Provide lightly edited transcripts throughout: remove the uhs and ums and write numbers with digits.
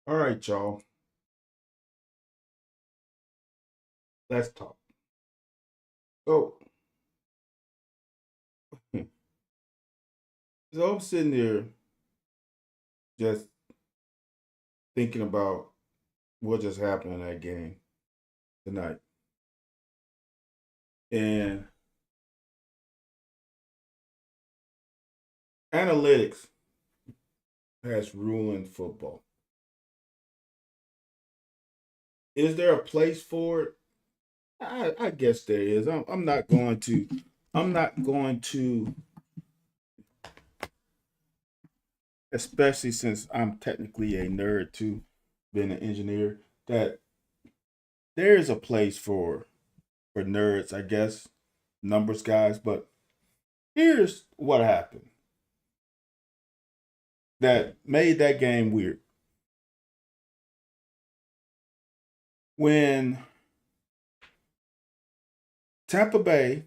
All right, y'all. Let's talk. So, so I'm sitting there just thinking about what just happened in that game tonight, and analytics has ruined football. Is there a place for it? I guess there is. I'm not going to. I'm not going to, especially since I'm technically a nerd too, being an engineer. That there is a place for nerds, I guess, numbers guys. But here's what happened that made that game weird. When Tampa Bay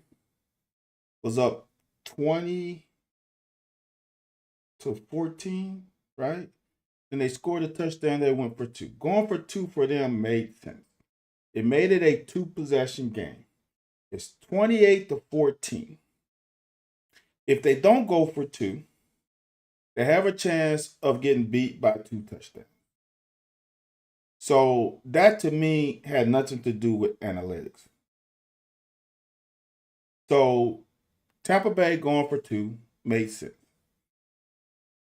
was up 20-14, right? And they scored a touchdown, they went for two. Going for two for them made sense. It made it a two possession game. It's 28-14. If they don't go for two, they have a chance of getting beat by two touchdowns. So that to me had nothing to do with analytics. So Tampa Bay going for two made sense.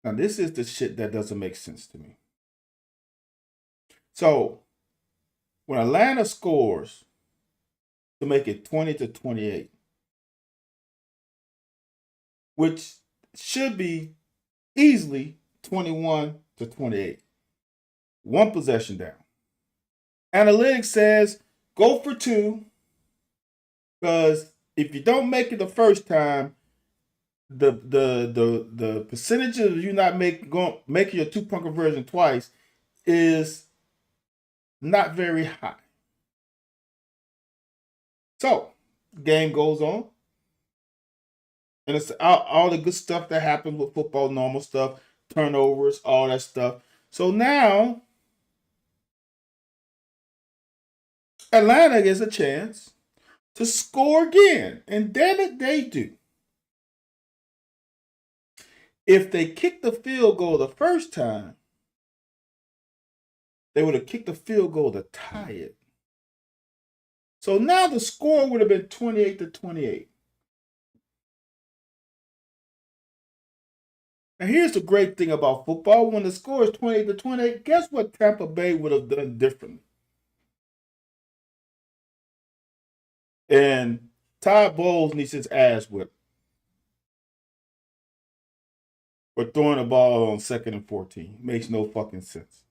Now this is the shit that doesn't make sense to me. So when Atlanta scores to make it 20-28, which should be easily 21-28, one possession down. Analytics says go for two because if you don't make it the first time, the percentage of you not making your 2 point conversion twice is not very high. So game goes on, and it's all the good stuff that happens with football, normal stuff, turnovers, all that stuff. So now Atlanta gets a chance to score again, and then they do. If they kicked the field goal the first time, they would have kicked the field goal to tie it. So now the score would have been 28-28. And here's the great thing about football: when the score is 28-28, guess what Tampa Bay would have done differently? And Todd Bowles needs his ass whipped for throwing the ball on 2nd and 14. Makes no fucking sense.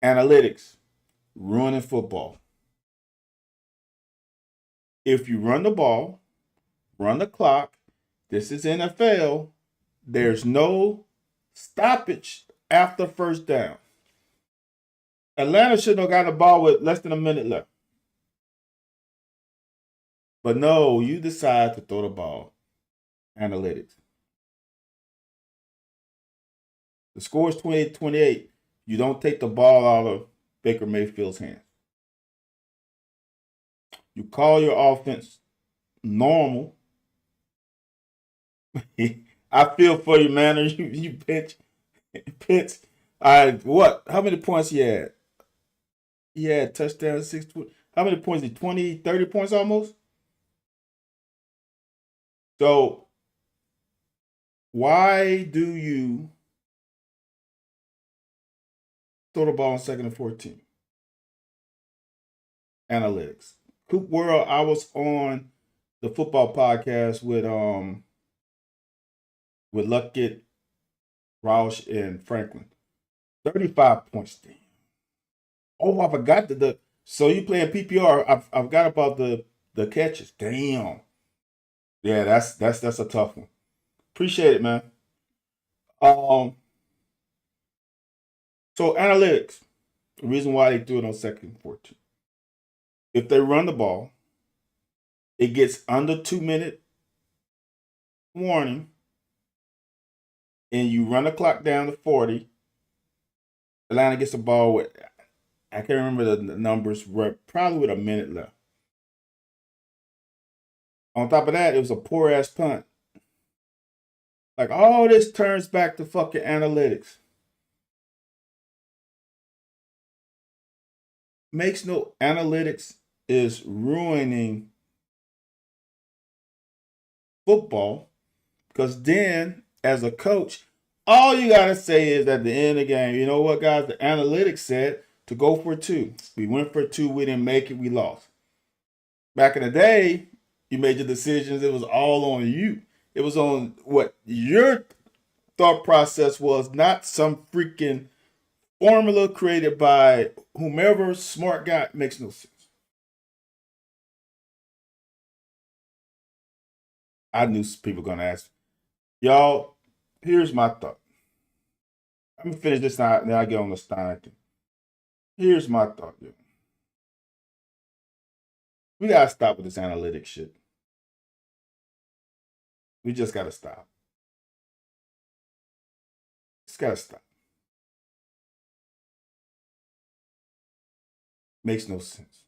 Analytics, ruining football. If you run the ball, run the clock, this is NFL, there's no stoppage after first down. Atlanta shouldn't have got the ball with less than a minute left. But no, you decide to throw the ball. Analytics. The score is 28-28. You don't take the ball out of Baker Mayfield's hands. You call your offense normal. I feel for you, man. You pitch. All right, what? How many points he had? He had touchdown, 6. How many points? 20, 30 points almost? So, why do you throw the ball on 2nd and 14? Analytics. Coop World, I was on the football podcast with Luckett, Roush, and Franklin. 35 points. Damn. Oh, I forgot the so you playing PPR. I forgot about the catches. Damn. Yeah, that's a tough one. Appreciate it, man. Um, so analytics. The reason why they threw it on 2nd and 14. If they run the ball, it gets under 2 minute warning, and you run the clock down to 40, Atlanta gets the ball with, I can't remember the numbers, probably with a minute left. On top of that, it was a poor ass punt. Like all this turns back to fucking analytics. Makes no analytics is ruining football because then as a coach, all you gotta say is at the end of the game, you know what, guys? The analytics said to go for two. We went for two. We didn't make it. We lost. Back in the day, you made your decisions. It was all on you. It was on what your thought process was, not some freaking formula created by whomever smart guy. Makes no sense. I knew people were gonna ask. Y'all, here's my thought. I'm gonna finish this now, then I get on the Stein thing. Here's my thought, yo. We gotta stop with this analytic shit. We just gotta stop. Just gotta stop. Makes no sense.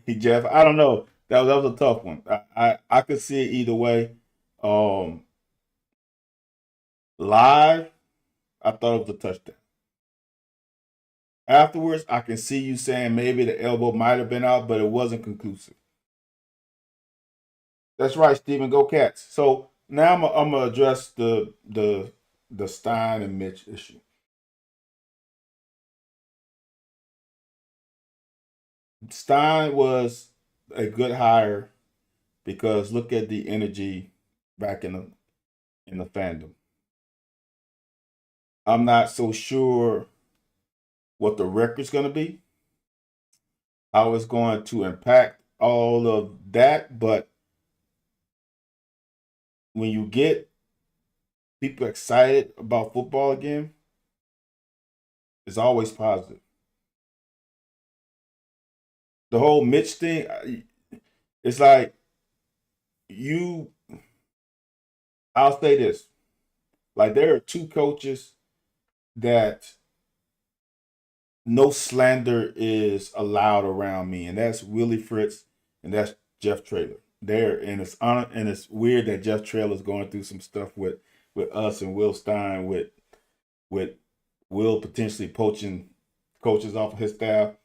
Jeff, I don't know. That was a tough one. I could see it either way. Um, Live, I thought it was a touchdown. Afterwards, I can see you saying maybe the elbow might have been out, but it wasn't conclusive. That's right, Stephen. Go Cats. So now I'm gonna address the Stein and Mitch issue. Stein was a good hire because look at the energy back in the fandom. I'm not so sure what the record's going to be, how it's going to impact all of that, but when you get people excited about football again, it's always positive. The whole Mitch thing, it's like you. I'll say this: like there are two coaches that no slander is allowed around me, and that's Willie Fritz and that's Jeff Traylor. There, and it's weird that Jeff Traylor is going through some stuff with us and Will Stein with Will potentially poaching coaches off of his staff.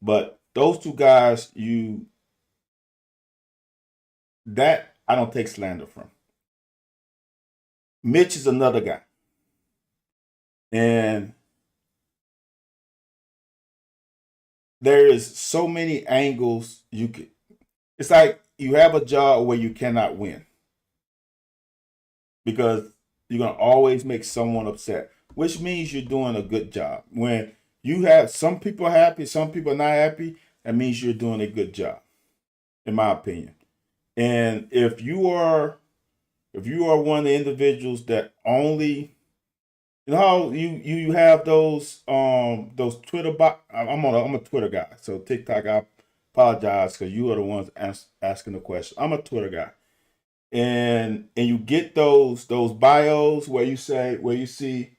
But those two guys, you that I don't take slander from. Mitch is another guy, and there is so many angles you could. It's like you have a job where you cannot win because you're gonna always make someone upset, which means you're doing a good job. When you have some people happy, some people not happy, that means you're doing a good job, in my opinion. And if you are one of the individuals that only you know how you have those Twitter bot. I'm a Twitter guy, so TikTok I apologize because you are the ones asking the question. I'm a Twitter guy, and you get those bios where you see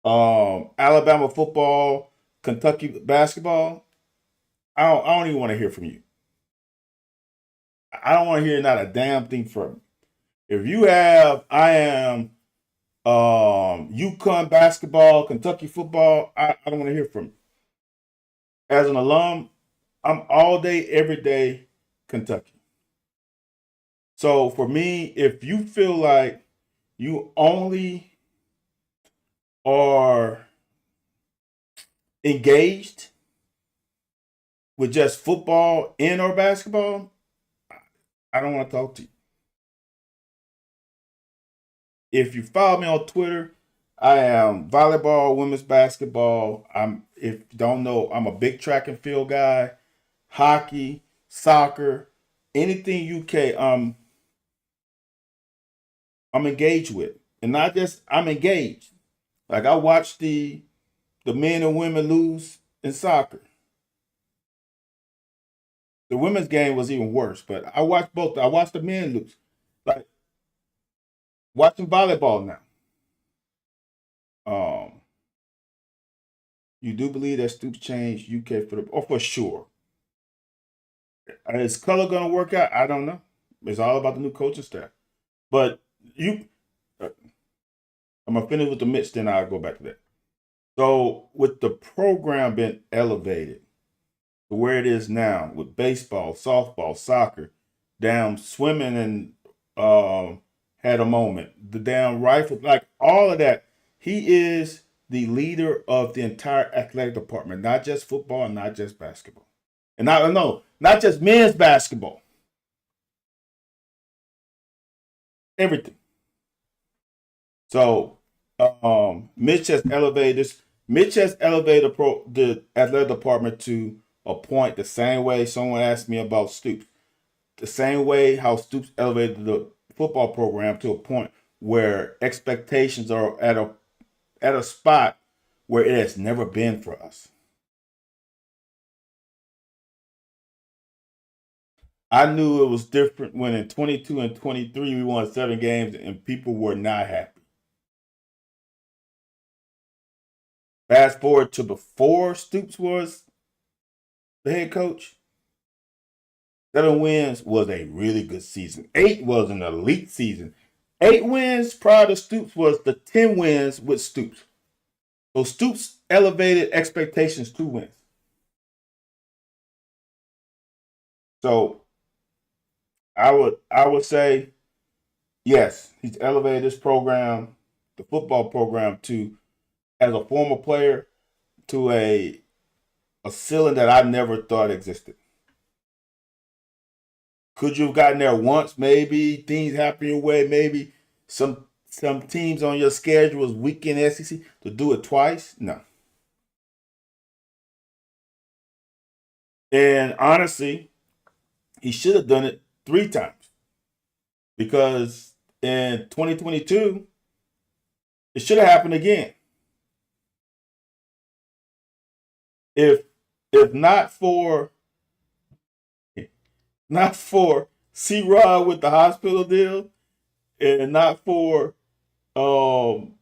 Alabama football, Kentucky basketball. I don't even want to hear from you. I don't want to hear not a damn thing from you. If you have I am UConn basketball, Kentucky football, I don't want to hear from you. As an alum, I'm all day, every day Kentucky. So for me, if you feel like you only are engaged with just football and or basketball, I don't want to talk to you. If you follow me on Twitter, I am volleyball, women's basketball. If you don't know, I'm a big track and field guy, hockey, soccer, anything UK. I'm engaged with, and not just I'm engaged. Like I watched the men and women lose in soccer. The women's game was even worse, but I watched both. I watched the men lose. Like watching volleyball now. Um, you do believe that Stoops changed UK for the for sure. Is color gonna work out? I don't know. It's all about the new coaching staff. But you, uh, I'm gonna finish with the Mitch, then I'll go back to that. So with the program being elevated to where it is now, with baseball, softball, soccer, down swimming and had a moment, the damn rifle, like all of that, he is the leader of the entire athletic department, not just football and not just basketball. And not just men's basketball. Everything. So Mitch has elevated this. Mitch has elevated the athletic department to a point the same way someone asked me about Stoops. The same way how Stoops elevated the football program to a point where expectations are at a spot where it has never been for us. I knew it was different when in 22 and 23 we won 7 games and people were not happy. Fast forward to before Stoops was the head coach. 7 wins was a really good season. 8 was an elite season. 8 wins prior to Stoops was the 10 wins with Stoops. So Stoops elevated expectations 2 wins. So I would say yes, he's elevated this program, the football program, to as a former player to a ceiling that I never thought existed. Could you have gotten there once? Maybe things happen your way. Maybe some teams on your schedule was weak in SEC to do it twice. No. And honestly, he should have done it 3 times because in 2022 it should have happened again. If if not for C Rod with the hospital deal, and not for um,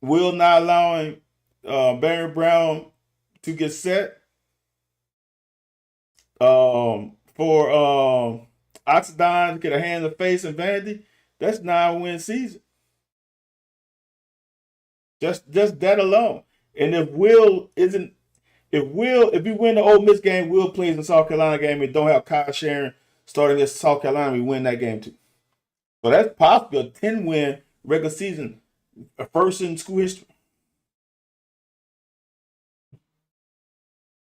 Will not allowing Barry Brown to get set, for Oxidine to get a hand in the face and Vandy, that's 9 win season. Just that alone. And if we win the Ole Miss game, Will plays in the South Carolina game and don't have Kyle Sharon starting against South Carolina, we win that game too. So that's possibly a 10 win regular season, a first in school history.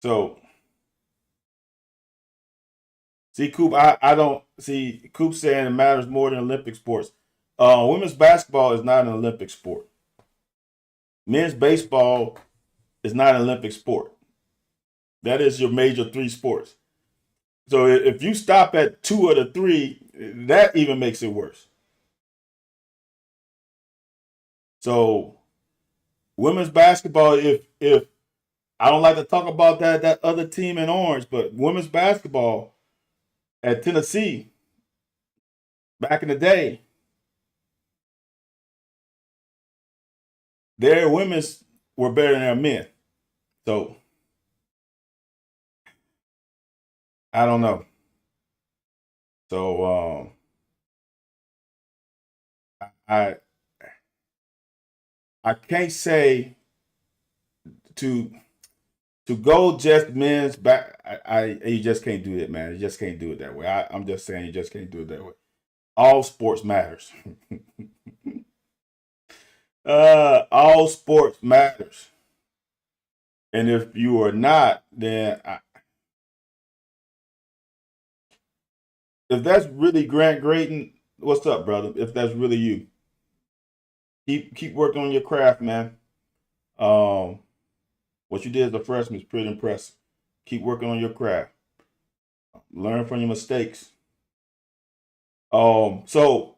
So see, Coop, I don't see Coop saying it matters more than Olympic sports. Women's basketball is not an Olympic sport. Men's baseball is not an Olympic sport. That is your major 3 sports. So if you stop at 2 of the 3, that even makes it worse. So women's basketball, if I don't like to talk about that other team in orange, but women's basketball at Tennessee back in the day, their women's were better than their men. So I don't know. So I I can't say to go just men's back. You just can't do it, man. You just can't do it that way. I'm just saying you just can't do it that way. All sports matters. All sports matters. And if you are not, then if that's really Grant Grayton, what's up, brother? If that's really you, keep working on your craft, man. Um, what you did as a freshman is pretty impressive. Keep working on your craft. Learn from your mistakes. So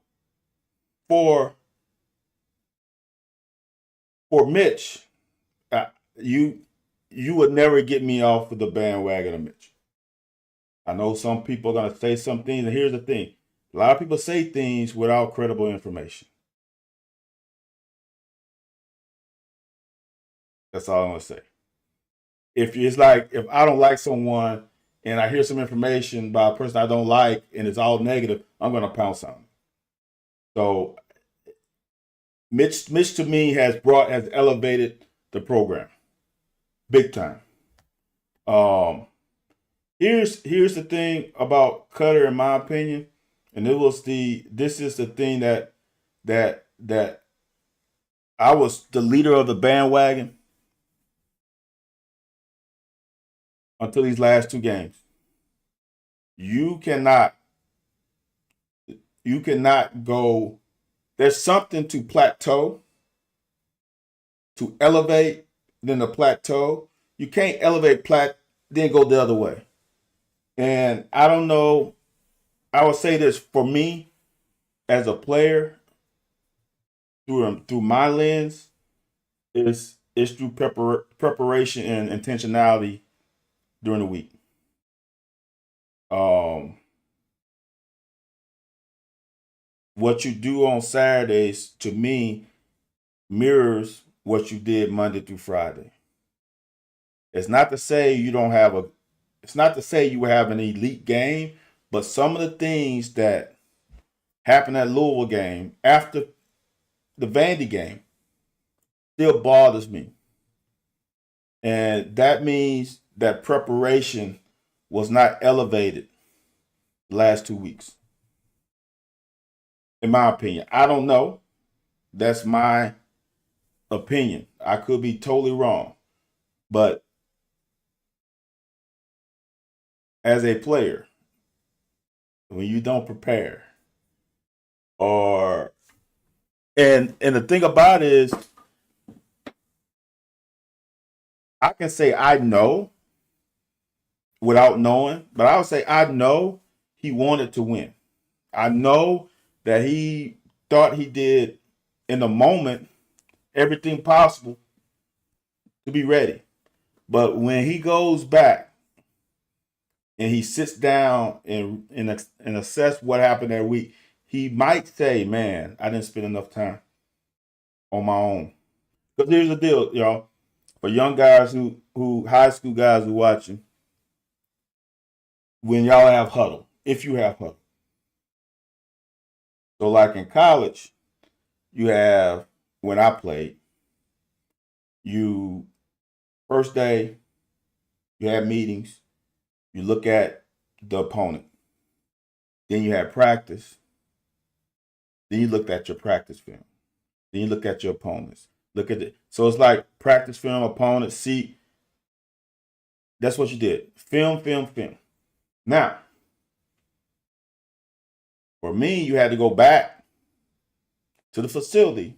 for Mitch, uh, you would never get me off of the bandwagon of Mitch. I know some people are gonna say some things, and here's the thing: a lot of people say things without credible information. That's all I'm gonna say. If it's like if I don't like someone and I hear some information by a person I don't like and it's all negative, I'm gonna pounce on it. So Mitch to me has elevated the program big time. Um, here's the thing about Cutter, in my opinion, and this is the thing that I was the leader of the bandwagon until these last two games. You cannot you cannot go. There's something to plateau, to elevate, then the plateau. You can't elevate then go the other way. And I don't know. I would say this for me as a player through my lens is through preparation and intentionality during the week. Um, what you do on Saturdays to me mirrors what you did Monday through Friday. It's not to say you don't have a it's not to say you have an elite game, but some of the things that happened at Louisville game after the Vandy game still bothers me. And that means that preparation was not elevated the last 2 weeks. In my opinion. I don't know. That's my opinion. I could be totally wrong. But as a player, when you don't prepare, or and the thing about it is I can say I know without knowing, but I would say I know he wanted to win. I know that he thought he did in the moment everything possible to be ready. But when he goes back and he sits down and assess what happened that week, he might say, "Man, I didn't spend enough time on my own." Because here's the deal, y'all. For young guys who high school guys who watching, when y'all have huddle, if you have huddle. So like in college, you have when I played, you first day, you have meetings, you look at the opponent, then you have practice, then you look at your practice film, then you look at your opponents. Look at it. So it's like practice film, opponent, see. That's what you did. Film, film, film. Now, for me, you had to go back to the facility.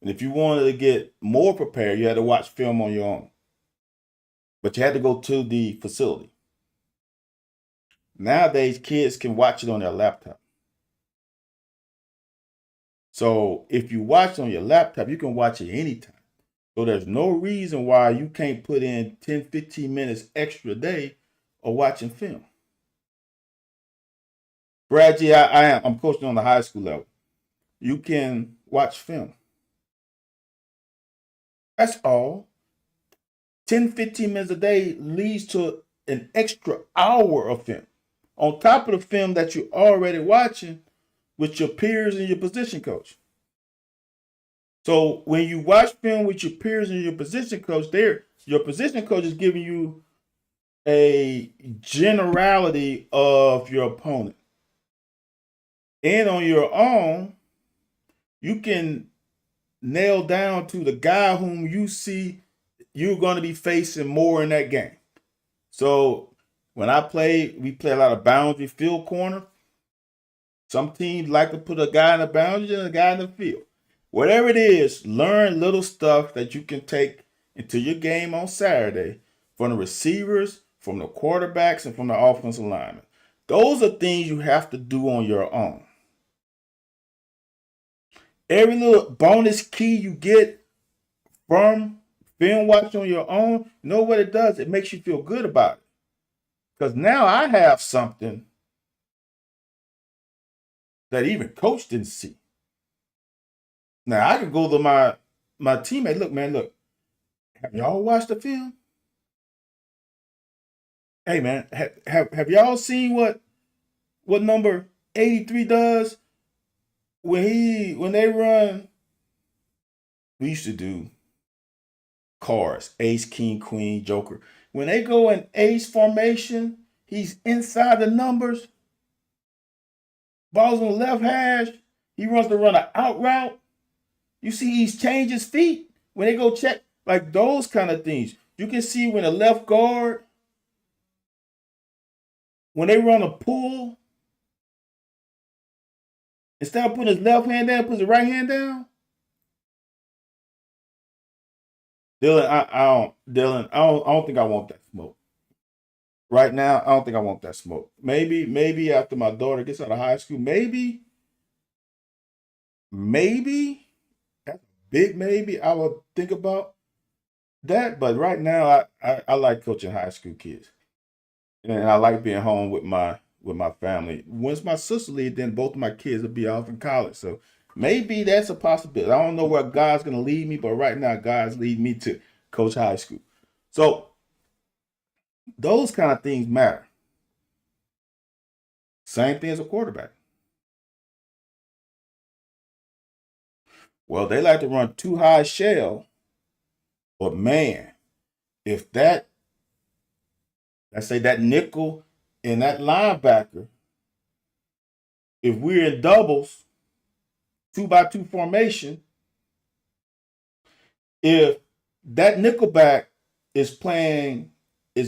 And if you wanted to get more prepared, you had to watch film on your own. But you had to go to the facility. Nowadays, kids can watch it on their laptop. So if you watch on your laptop, you can watch it anytime. So there's no reason why you can't put in 10, 15 minutes extra a day of watching film. Brad G, I'm coaching on the high school level. You can watch film. That's all. 10, 15 minutes a day leads to an extra hour of film. On top of the film that you're already watching with your peers and your position coach. So when you watch film with your peers and your position coach, your position coach is giving you a generality of your opponent. And on your own, you can nail down to the guy whom you see you're going to be facing more in that game. So when we play a lot of boundary field corner. Some teams like to put a guy in the boundary and a guy in the field. Whatever it is, learn little stuff that you can take into your game on Saturday from the receivers, from the quarterbacks, and from the offensive linemen. Those are things you have to do on your own. Every little bonus key you get from film watch on your own, you know what it does? It makes you feel good about it. Because now I have something that even coach didn't see. Now I could go to my teammate. Look, man, look. Have y'all watched the film? Hey man, have y'all seen what number 83 does when they run? We used to do cards, ace, king, queen, joker. When they go in ace formation, he's inside the numbers. Ball's on the left hash. He runs to run an out route. You see he's changed his feet when they go check, like those kind of things. You can see when a left guard, when they run a pull, instead of putting his left hand down, puts his right hand down. I don't think I want that smoke. Right now, I don't think I want that smoke. Maybe after my daughter gets out of high school, maybe, that's a big maybe, I would think about that. But right now, I like coaching high school kids, and I like being home with my family. Once my sister leaves, then both of my kids will be off in college. So maybe that's a possibility. I don't know where God's gonna lead me, but right now, God's leading me to coach high school. So those kind of things matter. Same thing as a quarterback. Well, they like to run too high shell, but man, if that, let's say that nickel and that linebacker, if we're in doubles, 2-by-2 formation, if that nickelback is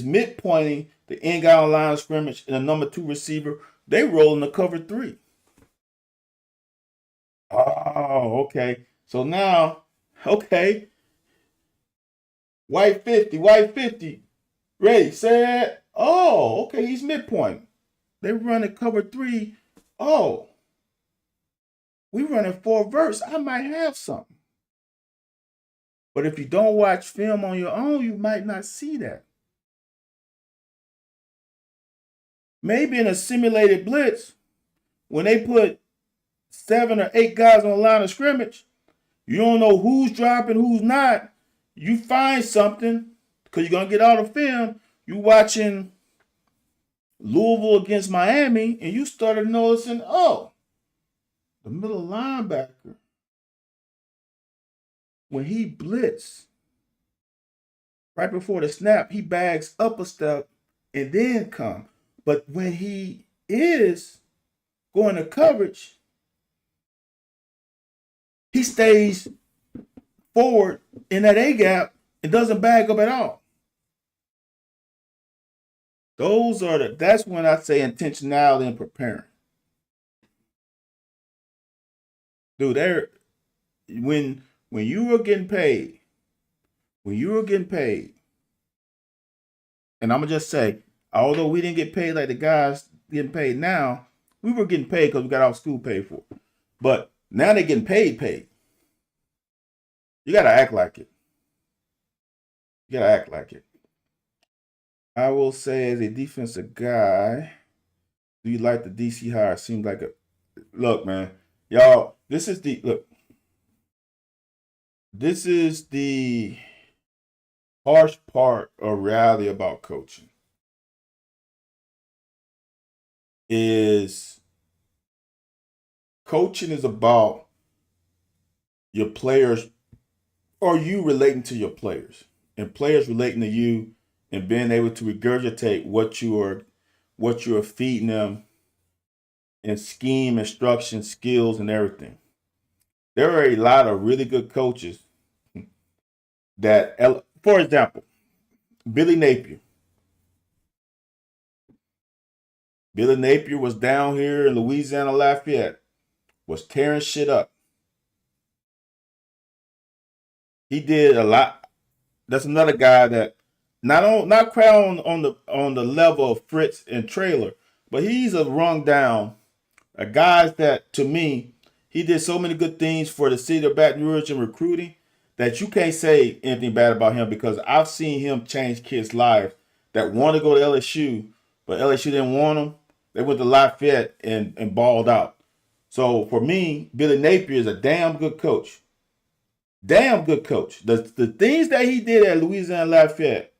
midpointing the end guy on line of scrimmage and the number 2 receiver, they roll in the cover 3. Oh, okay. So now, okay, white 50, ready, set. Oh, okay, he's midpoint. They running cover 3. Oh, we running 4 verse. I might have something. But if you don't watch film on your own, you might not see that. Maybe in a simulated blitz, when they put 7 or 8 guys on the line of scrimmage, you don't know who's dropping, who's not. You find something because you're going to get all the film. You watching Louisville against Miami, and you started noticing, oh, the middle linebacker, when he blitz, right before the snap, he bags up a step and then come. But when he is going to coverage, he stays forward in that A gap and doesn't bag up at all. That's when I say intentionality and preparing. Dude, when you were getting paid, and I'm gonna just say, although we didn't get paid like the guys getting paid now, we were getting paid because we got our school paid for. But now they're getting paid. You gotta act like it. I will say, as a defensive guy, do you like the DC hire? Seems like a look, man. Y'all, this is the harsh part of reality about coaching. Is coaching is about your players or you relating to your players and players relating to you and being able to regurgitate what you are feeding them in scheme, instruction, skills, and everything. There are a lot of really good coaches that, for example, Billy Napier. Billy Napier was down here in Louisiana Lafayette, was tearing shit up. He did a lot. That's another guy that not crown on the level of Fritz and Trailer, but he's a rung down a guy that, to me, he did so many good things for the city of Baton Rouge in recruiting that you can't say anything bad about him because I've seen him change kids' lives that want to go to LSU, but LSU didn't want them. They went to Lafayette and balled out. So for me, Billy Napier is a damn good coach. Damn good coach. The things that he did at Louisiana Lafayette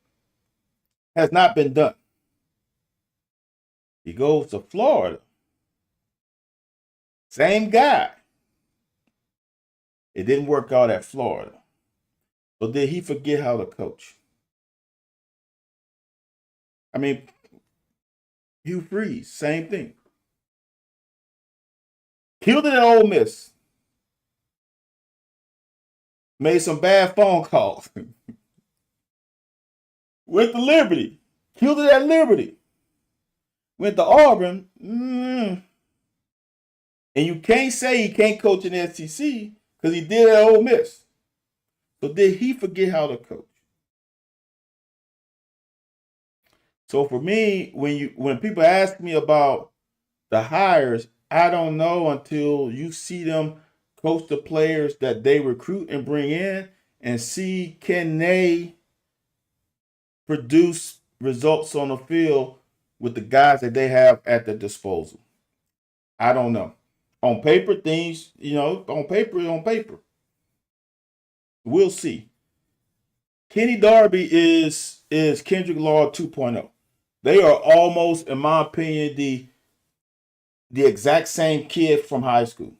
has not been done. He goes to Florida. Same guy. It didn't work out at Florida. But did he forget how to coach? I mean, Hugh Freeze, same thing. Killed it at Ole Miss. Made some bad phone calls. Went to Liberty. Killed it at Liberty. Went to Auburn. And you can't say he can't coach in the SEC because he did at Ole Miss. So did he forget how to coach? So for me, when people ask me about the hires, I don't know until you see them coach the players that they recruit and bring in and see can they produce results on the field with the guys that they have at their disposal. I don't know. On paper, things, on paper. We'll see. Kenny Darby is Kendrick Law 2.0. They are almost, in my opinion, the exact same kid from high school.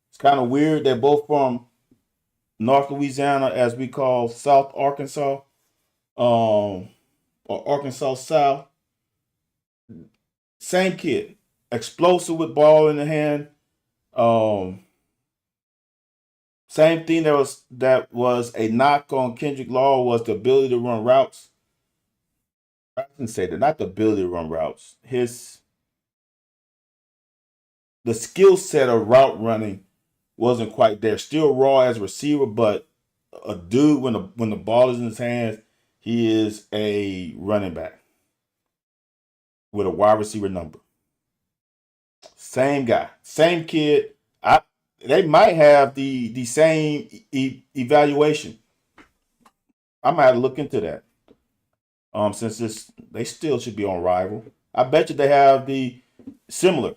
It's kind of weird. They're both from North Louisiana, as we call South Arkansas, or Arkansas South. Same kid, explosive with ball in the hand. Same thing that was a knock on Kendrick Law was the ability to run routes. I didn't say that, not the ability to run routes. The skill set of route running wasn't quite there. Still raw as a receiver, but a dude when the ball is in his hands, he is a running back with a wide receiver number. Same guy, same kid. They might have the same evaluation. I might have to look into that. Since they still should be on Rival. I bet you they have the similar.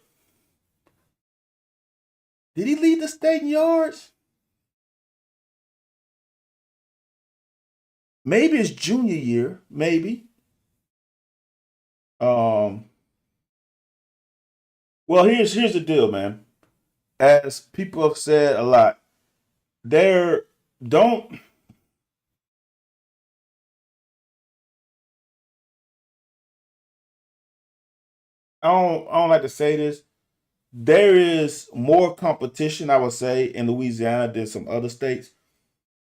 Did he lead the state in yards? Maybe it's junior year. Maybe. Well, here's the deal, man. As people have said a lot, there don't. I don't like to say this. There is more competition, I would say, in Louisiana than some other states.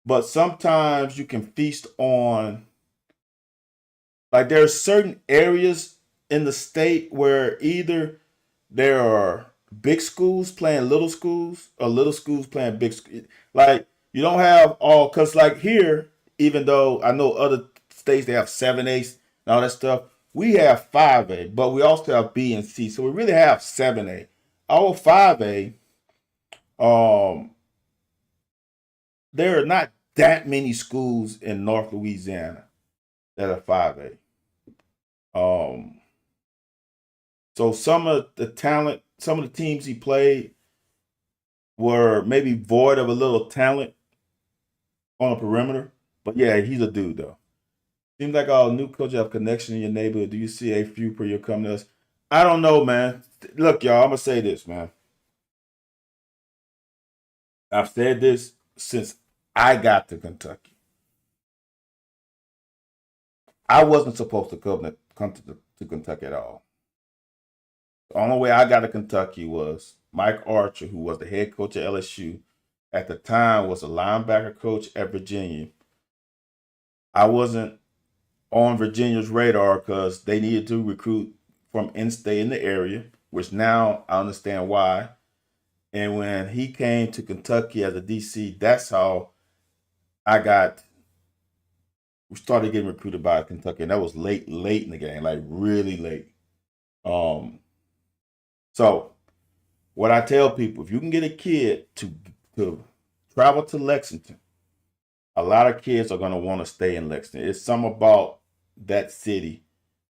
But sometimes you can feast on, like, there are certain areas in the state where either there are big schools playing little schools or little schools playing big schools. Like, you don't have all, because, like, here, even though I know other states, they have 7A and all that stuff, we have 5A, but we also have B and C. So we really have 7A. Our 5A, um, there are not that many schools in North Louisiana that are 5A. Um, so some of the talent, some of the teams he played were maybe void of a little talent on the perimeter. But yeah, he's a dude though. Seems like our new coach have connection in your neighborhood. Do you see a few per year coming to us? I don't know, man. Look, y'all, I'm gonna say this, man. I've said this since I got to Kentucky. I wasn't supposed to come to Kentucky at all. The only way I got to Kentucky was Mike Archer, who was the head coach at LSU, at the time was a linebacker coach at Virginia. I wasn't on Virginia's radar because they needed to recruit from in-state in the area, which now I understand why. And when he came to Kentucky as a DC, that's how we started getting recruited by Kentucky, and that was late in the game, like really late. Um, so what I tell people, if you can get a kid to travel to Lexington, a lot of kids are gonna want to stay in Lexington. It's something about that city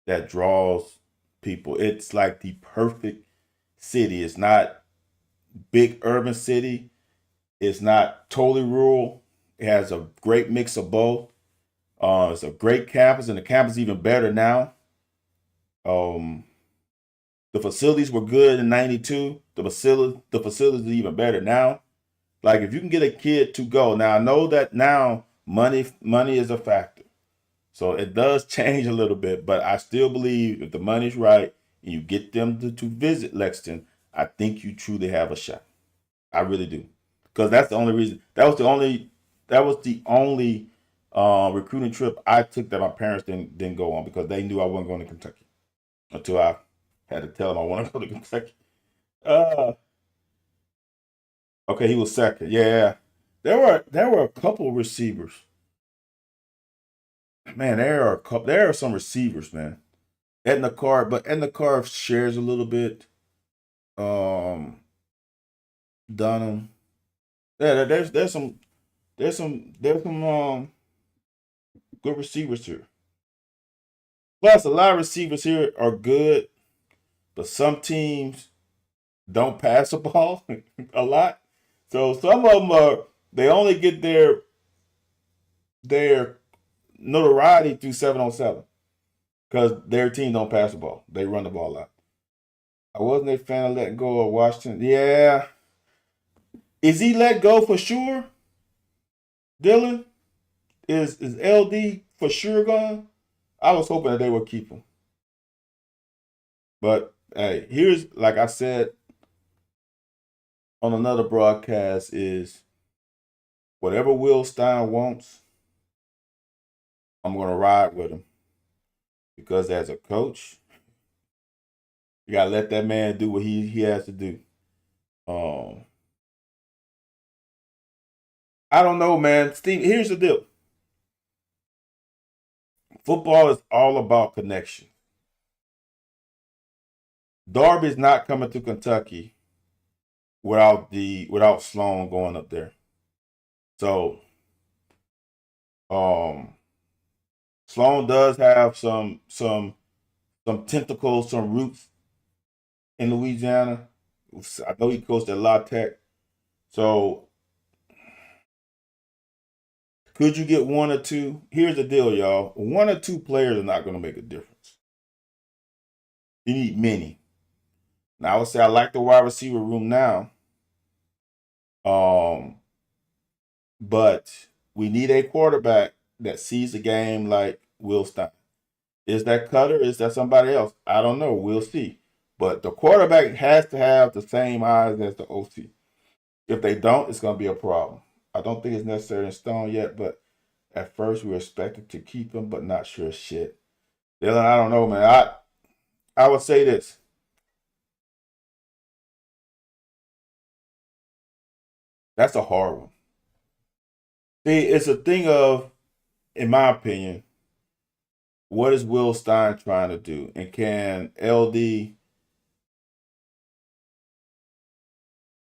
that draws people. It's like the perfect city. It's not big urban city. It's not totally rural. It has a great mix of both. It's a great campus, and the campus is even better now. Um, the facilities were good in '92. The facilities are even better now. Like if you can get a kid to go now, I know that now money is a factor, so it does change a little bit. But I still believe if the money's right and you get them to visit Lexington, I think you truly have a shot. I really do, because that's the only reason. That was the only recruiting trip I took that my parents didn't go on because they knew I wasn't going to Kentucky until I had to tell them I want to go to Kentucky. Uh, okay, he was second. Yeah, there were a couple receivers. Man, there are some receivers, man. Edna Card shares a little bit. Um, Dunham. Yeah, there's some good receivers here. Plus, a lot of receivers here are good, but some teams don't pass the ball a lot. So some of them they only get their notoriety through 7-on-7 because their team don't pass the ball. They run the ball out. I wasn't a fan of letting go of Washington. Yeah. Is he let go for sure? Dylan? Is LD for sure gone? I was hoping that they would keep him. But hey, here's like I said on another broadcast is whatever Will Stein wants, I'm gonna ride with him. Because as a coach, you gotta let that man do what he has to do. Um I don't know, man. Steve, here's the deal. Football is all about connection. Darby's not coming to Kentucky without Sloan going up there. So um Sloan does have some tentacles, some roots in Louisiana. I know he coached at La Tech. So could you get one or two? Here's the deal, y'all. One or two players are not going to make a difference. You need many. Now I would say I like the wide receiver room now. Um, but we need a quarterback that sees the game like Will Stein. Is that Cutter? Is that somebody else? I don't know. We'll see. But the quarterback has to have the same eyes as the OC. If they don't, it's going to be a problem. I don't think it's necessary in stone yet, but at first we were expected to keep him, but not sure shit. Dylan, I don't know, man. I would say this. That's a hard one. See, it's a thing of, in my opinion, what is Will Stein trying to do? And can LD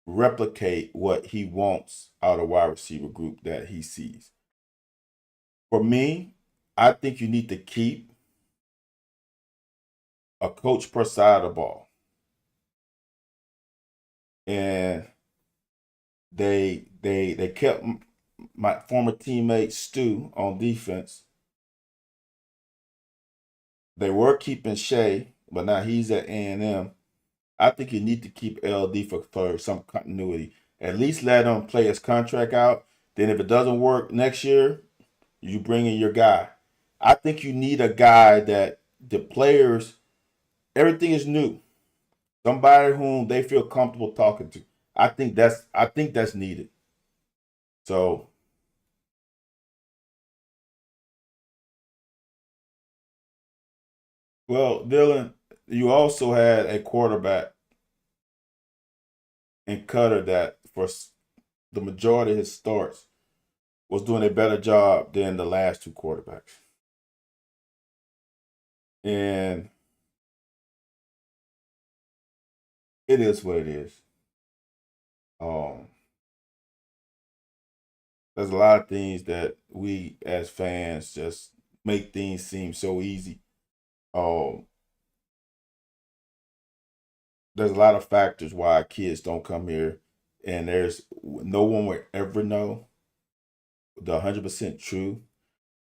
replicate what he wants out of wide receiver group that he sees? For me, I think you need to keep a coach per side of the ball. And they kept my former teammate Stu on defense. They were keeping Shea, but now he's at A&M. I think you need to keep LD for some continuity. At least let him play his contract out. Then if it doesn't work next year, you bring in your guy. I think you need a guy that the players, everything is new. Somebody whom they feel comfortable talking to. I think that's needed. So, well, Dylan, you also had a quarterback in Cutter that for the majority of his starts was doing a better job than the last two quarterbacks. And it is what it is. Um, there's a lot of things that we as fans just make things seem so easy. Um, there's a lot of factors why kids don't come here, and there's no one will ever know. the 100% true,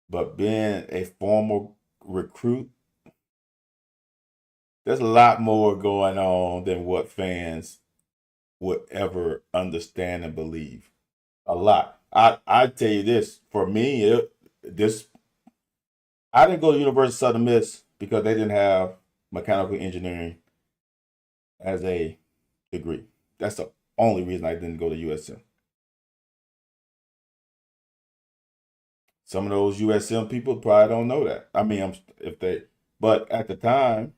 but being a former recruit, there's a lot more going on than what fans would ever understand and believe. A lot. I tell you this. For me, this I didn't go to University of Southern Miss because they didn't have mechanical engineering as a degree. That's the only reason I didn't go to USM. Some of those USM people probably don't know that. I mean, if they, but at the time,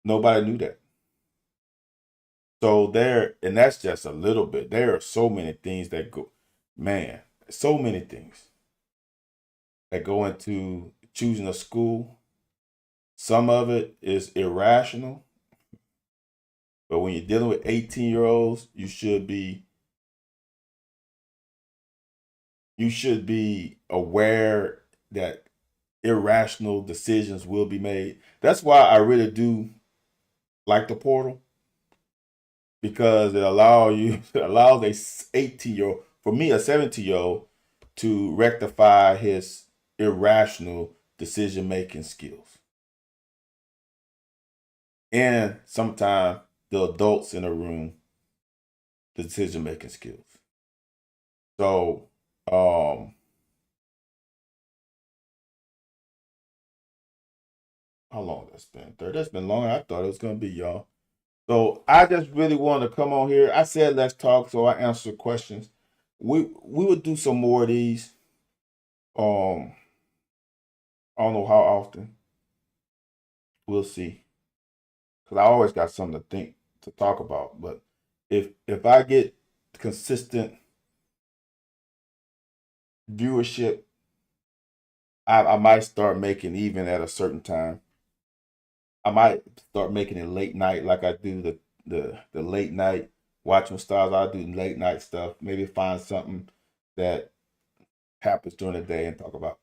nobody knew that. So there, and that's just a little bit. There are so many things that go, man, so many things that go into choosing a school. Some of it is irrational, but when you're dealing with 18-year-olds, you should be aware that irrational decisions will be made. That's why I really do like the portal, because it allows a 18-year-old, for me a 17-year-old, to rectify his irrational decision making skills. And sometimes the adults in the room, the decision making skills. So how long that's been? That's been longer than I thought it was gonna be, y'all. So I just really want to come on here. I said let's talk, so I answer questions. We would do some more of these. Um, I don't know how often. We'll see. Cause I always got something to think to talk about. But if I get consistent viewership, I might start making even at a certain time. I might start making it late night, like I do the late night watching stars. I do late night stuff. Maybe find something that happens during the day and talk about.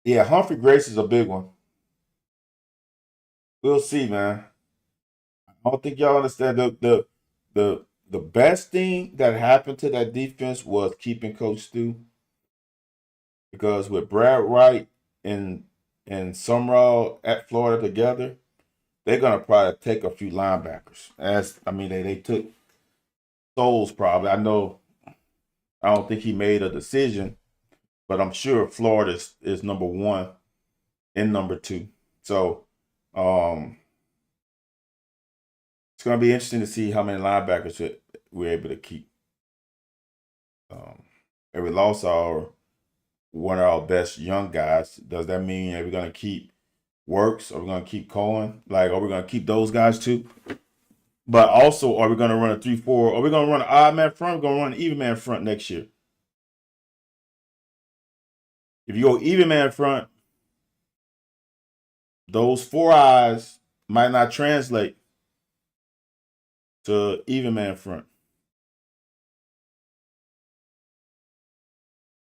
Yeah, Humphrey Grace is a big one. We'll see, man. I don't think y'all understand the best thing that happened to that defense was keeping Coach Stu, because with Brad Wright and Summerall at Florida together, they're gonna probably take a few linebackers. As I mean, they took Souls probably. I don't think he made a decision, but I'm sure Florida is number one and number two. So it's gonna be interesting to see how many linebackers we're able to keep. Um, and we lost one of our best young guys. Does that mean that we're gonna keep Works? Are we gonna keep Cohen? Like, are we gonna keep those guys too? But also, are we gonna run a 3-4? Are we gonna run an odd man front? We're gonna run an even man front next year. If you go even man front, those four eyes might not translate to even man front.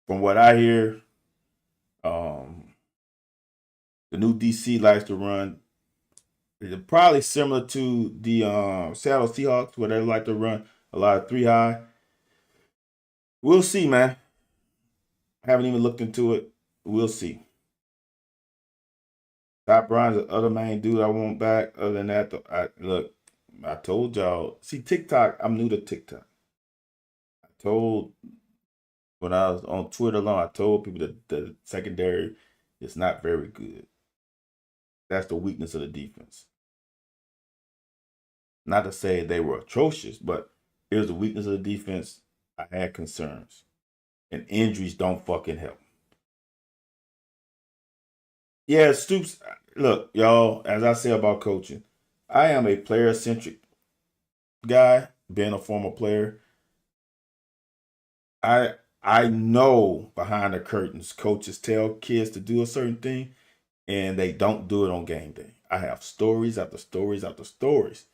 From what I hear, um, the new DC likes to run probably similar to the Seattle Seahawks, where they like to run a lot of three high. We'll see, man. Haven't even looked into it. We'll see. Scott Brown's the other main dude I want back. Other than that, look, I told y'all. See, TikTok, I'm new to TikTok. I told when I was on Twitter alone, I told people that the secondary is not very good. That's the weakness of the defense. Not to say they were atrocious, but it was the weakness of the defense. I had concerns. And injuries don't fucking help. Yeah, Stoops, look, y'all, as I say about coaching, I am a player centric guy, being a former player. I know behind the curtains, coaches tell kids to do a certain thing and they don't do it on game day. I have stories after stories after stories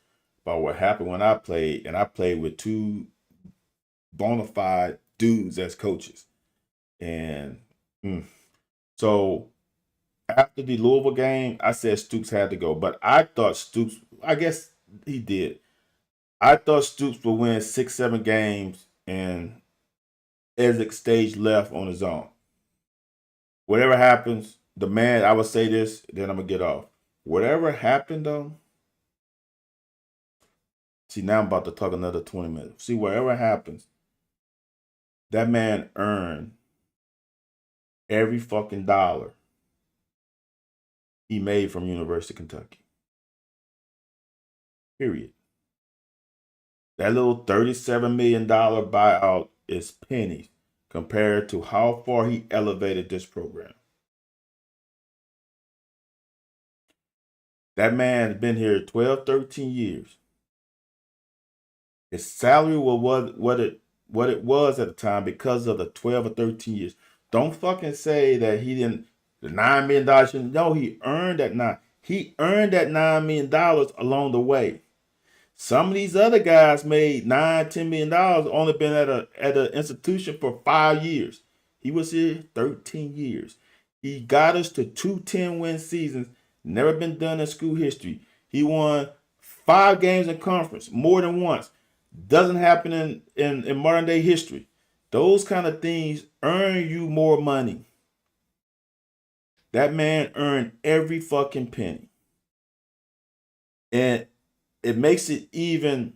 about what happened when I played, and I played with two bona fide dudes as coaches. And so after the Louisville game, I said Stoops had to go, but I thought Stoops, I guess he did. I thought Stoops would win 6, 7 games and exit stage left on his own. Whatever happens, the man, I would say this, then I'm going to get off. Whatever happened, though, see, now I'm about to talk another 20 minutes. See, whatever happens, that man earned every fucking dollar he made from University of Kentucky. Period. That little $37 million buyout is pennies compared to how far he elevated this program. That man has been here 12, 13 years. His salary was what it was at the time because of the 12 or 13 years. Don't fucking say that he didn't, the $9 million. No, he earned that $9 million along the way. Some of these other guys made $9-10 million, only been at an institution for 5 years. He was here 13 years. He got us to 2 10-win seasons, never been done in school history. He won 5 games in conference, more than once. Doesn't happen in modern day history. Those kind of things earn you more money. That man earned every fucking penny. And it makes it even,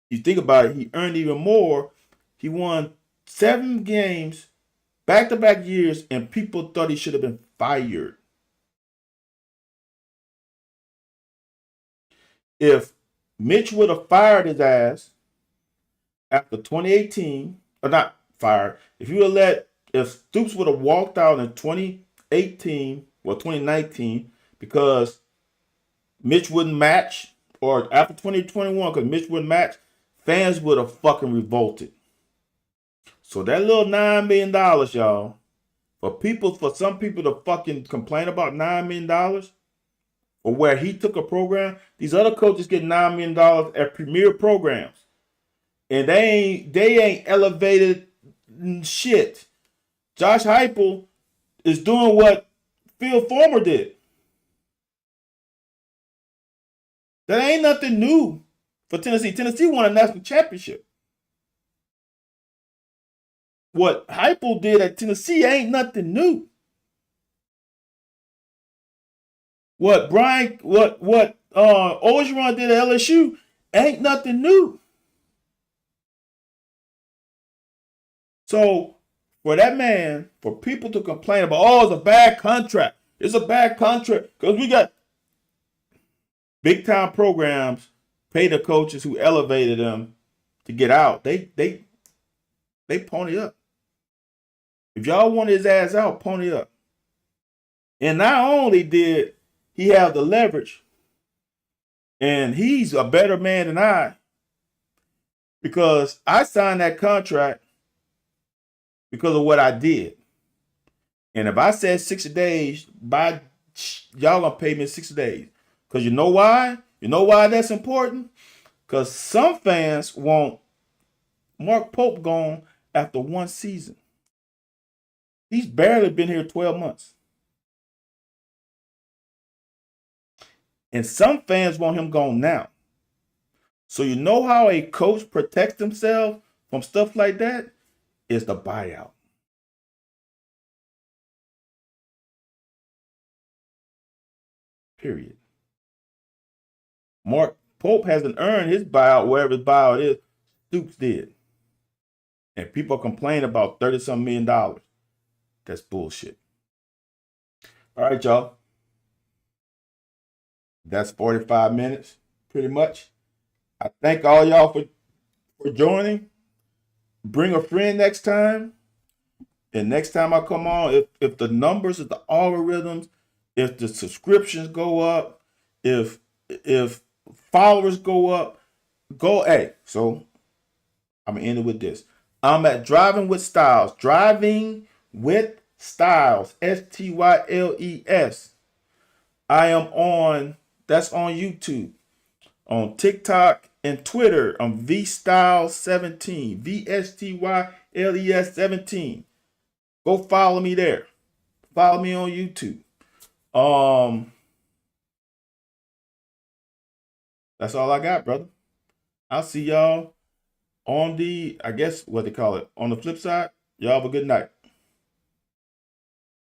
you think about it, he earned even more. He won 7 games, back-to-back years, and people thought he should have been fired. If Mitch would have fired his ass after 2018, or not fired, if Stoops would have walked out in 2018, well, 2019, because Mitch wouldn't match, or after 2021, because Mitch wouldn't match, fans would have fucking revolted. So that little $9 million, y'all, for some people to fucking complain about $9 million, or where he took a program, these other coaches get $9 million at premier programs. And they ain't elevated shit. Josh Heupel is doing what Phil Fulmer did. That ain't nothing new for Tennessee. Tennessee won a national championship. What Heupel did at Tennessee ain't nothing new. What Orgeron did at LSU ain't nothing new. So for that man, for people to complain about, oh, it's a bad contract. It's a bad contract because we got big time programs pay the coaches who elevated them to get out. They pony up. If y'all want his ass out, pony up. And not only did he have the leverage, and he's a better man than I, because I signed that contract because of what I did. And if I said 60 days, y'all gonna pay me 60 days. Because you know why? You know why that's important? Because some fans want Mark Pope gone after 1 season. He's barely been here 12 months. And some fans want him gone now. So you know how a coach protects himself from stuff like that? Is the buyout. Period. Mark Pope hasn't earned his buyout, wherever his buyout is. Stoops did. And people complain about $30-some million. That's bullshit. All right, y'all. That's 45 minutes, pretty much. I thank all y'all for joining. Bring a friend next time. And next time I come on, if the numbers of the algorithms, if the subscriptions go up, if followers go up, so I'm gonna end it with this. I'm at Driving with Styles. Driving with Styles. STYLES. I am that's on YouTube. On TikTok and Twitter, I'm VStyles17. VSTYLES 17. Go follow me there. Follow me on YouTube. That's all I got, brother. I'll see y'all on the, I guess what they call it, on the flip side. Y'all have a good night.